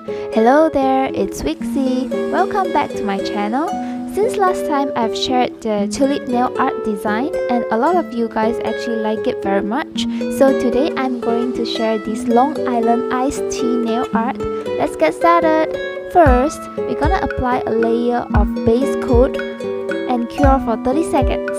Hello there, it's Wixie. Welcome back to my channel. Since last time I've shared the tulip nail art design and a lot of you guys actually like it very much. So today I'm going to share this Long Island iced tea nail art. Let's get started. First, we're gonna apply a layer of base coat and cure for 30 seconds.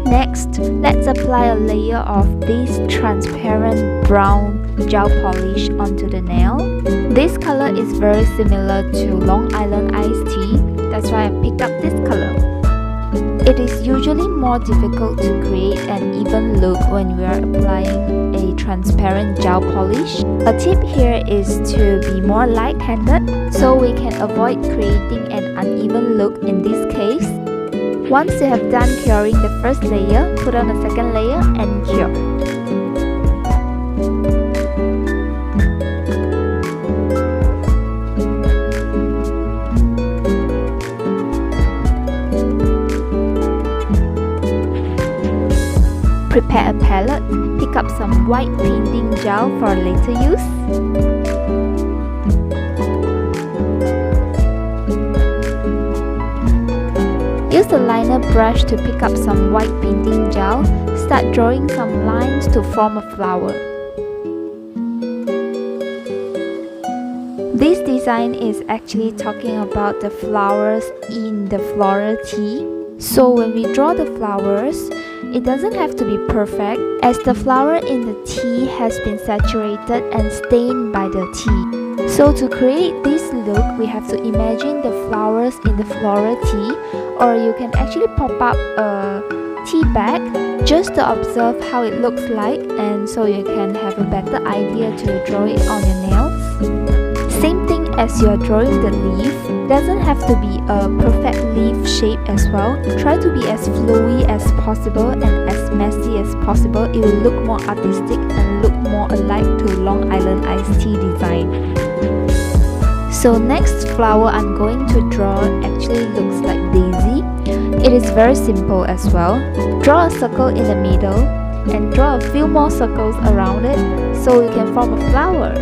Next, let's apply a layer of this transparent brown gel polish onto the nail. This color is very similar to Long Island iced tea, that's why I picked up this color. It is usually more difficult to create an even look when we are applying a transparent gel polish. A tip here is to be more light-handed so we can avoid creating an uneven look in this case. Once you have done curing the first layer, put on the second layer and cure. Prepare a palette, pick up some white painting gel for later use. Use the liner brush to pick up some white painting gel. Start drawing some lines to form a flower. This design is actually talking about the flowers in the floral tea. So when we draw the flowers, it doesn't have to be perfect, as the flower in the tea has been saturated and stained by the tea. So to create this look, we have to imagine the flowers in the floral tea, or you can actually pop up a tea bag just to observe how it looks like, and so you can have a better idea to draw it on your nails. Same thing as you're drawing the leaf, doesn't have to be a perfect leaf shape as well. Try to be as flowy as possible and as messy as possible. It will look more artistic and look more alike to Long Island iced tea design. So next flower I'm going to draw actually looks like daisy. It is very simple as well. Draw a circle in the middle and draw a few more circles around it so you can form a flower.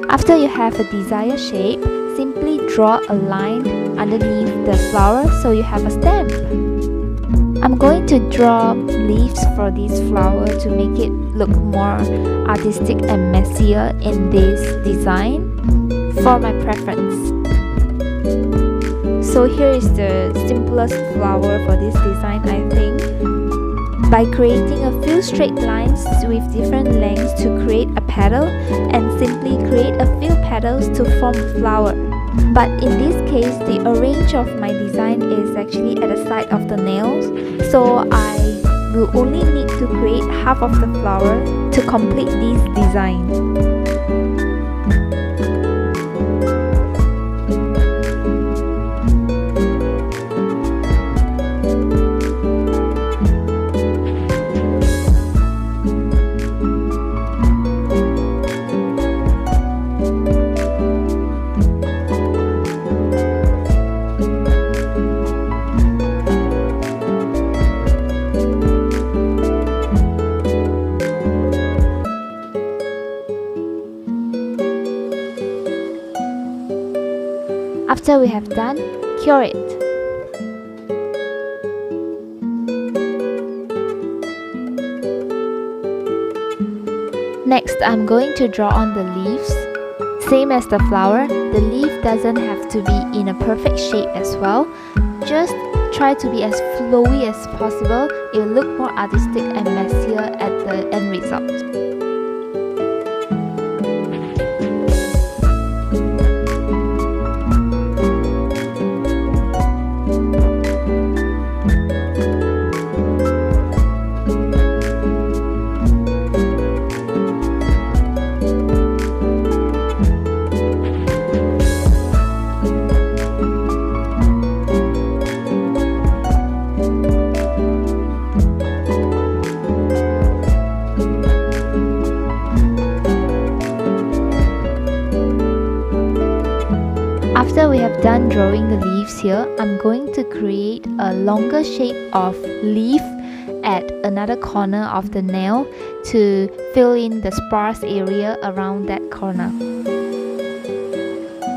After you have a desired shape, simply draw a line underneath the flower so you have a stem. I'm going to draw leaves for this flower to make it look more artistic and messier in this design for my preference. So here is the simplest flower for this design, I think. By creating a few straight lines with different lengths to create a petal and simply create a few petals to form a flower. But in this case, the arrange of my design is actually at the side of the nails, so I will only need to create half of the flower to complete this design. After we have done, cure it. Next, I'm going to draw on the leaves. Same as the flower, the leaf doesn't have to be in a perfect shape as well. Just try to be as flowy as possible, it will look more artistic and messier at the end result. After we have done drawing the leaves here, I'm going to create a longer shape of leaf at another corner of the nail to fill in the sparse area around that corner.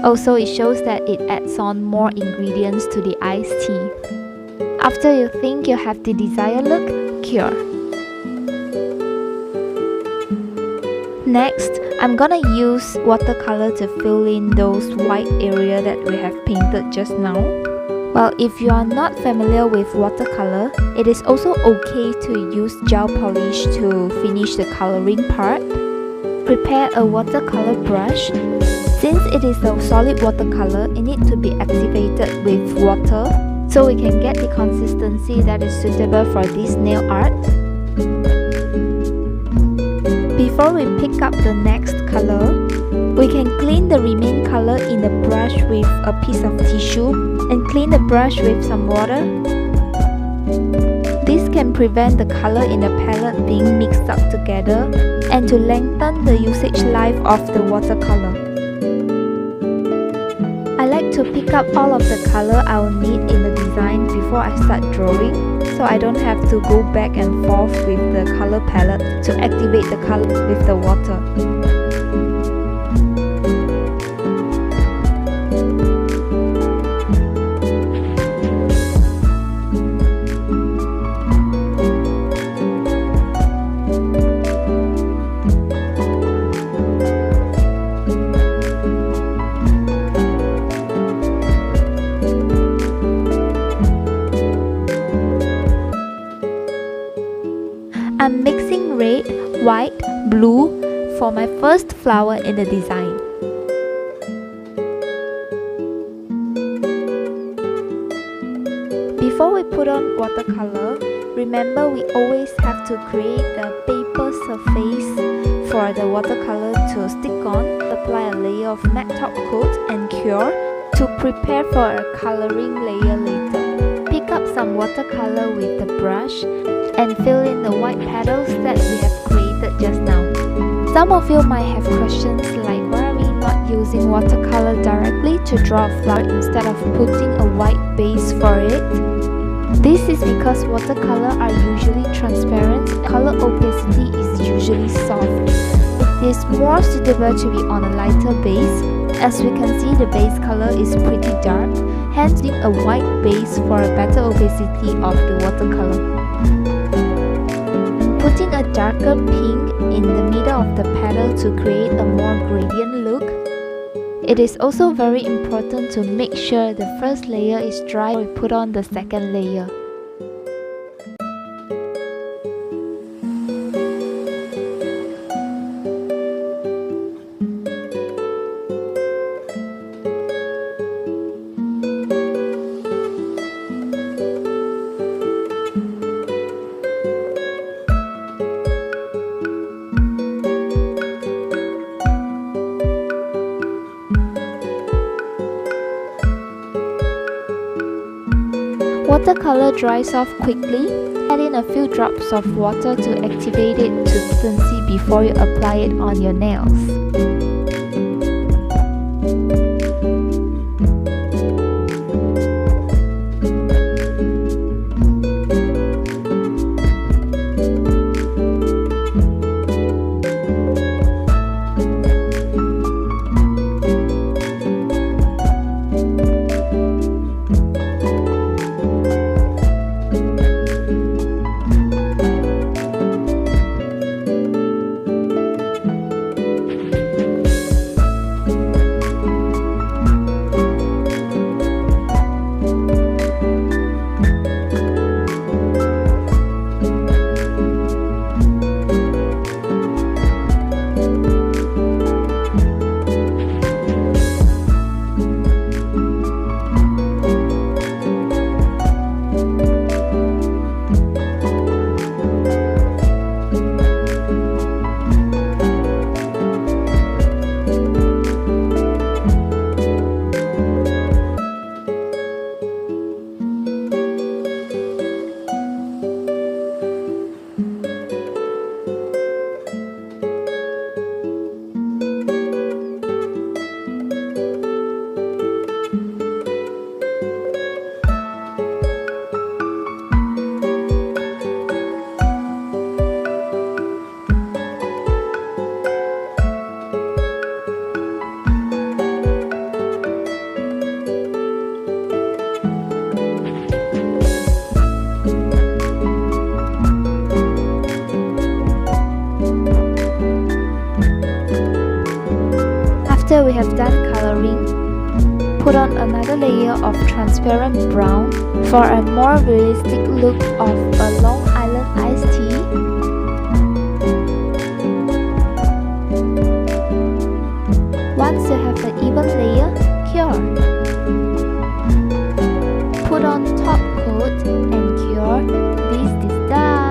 Also, it shows that it adds on more ingredients to the iced tea. After you think you have the desired look, cure. Next, I'm gonna use watercolor to fill in those white area that we have painted just now. Well, if you are not familiar with watercolor, it is also okay to use gel polish to finish the coloring part. Prepare a watercolor brush. Since it is a solid watercolor, it needs to be activated with water so we can get the consistency that is suitable for this nail art. Before we pick up the next color, we can clean the remaining color in the brush with a piece of tissue and clean the brush with some water. This can prevent the color in the palette being mixed up together and to lengthen the usage life of the watercolor. I like to pick up all of the color I will need in the design before I start drawing, so I don't have to go back and forth with the color palette to activate the color with the water. I'm mixing red, white, blue for my first flower in the design. Before we put on watercolor, remember we always have to create a paper surface for the watercolor to stick on. Apply a layer of matte top coat and cure to prepare for a coloring layer later. Pick up some watercolor with the brush and fill in the white petals that we have created just now. Some of you might have questions like, why are we not using watercolor directly to draw a flower instead of putting a white base for it? This is because watercolor are usually transparent, color opacity is usually soft. It is more suitable to be on a lighter base. As we can see, the base color is pretty dark, hence using a white base for a better opacity of the watercolor. Putting a darker pink in the middle of the petal to create a more gradient look. It is also very important to make sure the first layer is dry before we put on the second layer. Watercolor dries off quickly. Add in a few drops of water to activate it to consistency before you apply it on your nails. we have done coloring, put on another layer of transparent brown for a more realistic look of a Long Island iced tea. Once you have an even layer, cure. Put on top coat and cure. This is done.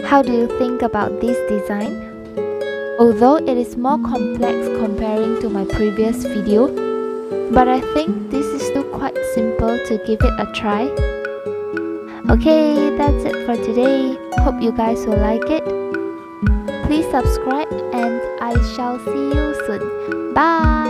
How do you think about this design? Although it is more complex comparing to my previous video, but I think this is still quite simple to give it a try. Okay, that's it for today. Hope you guys will like it. Please subscribe and I shall see you soon. Bye!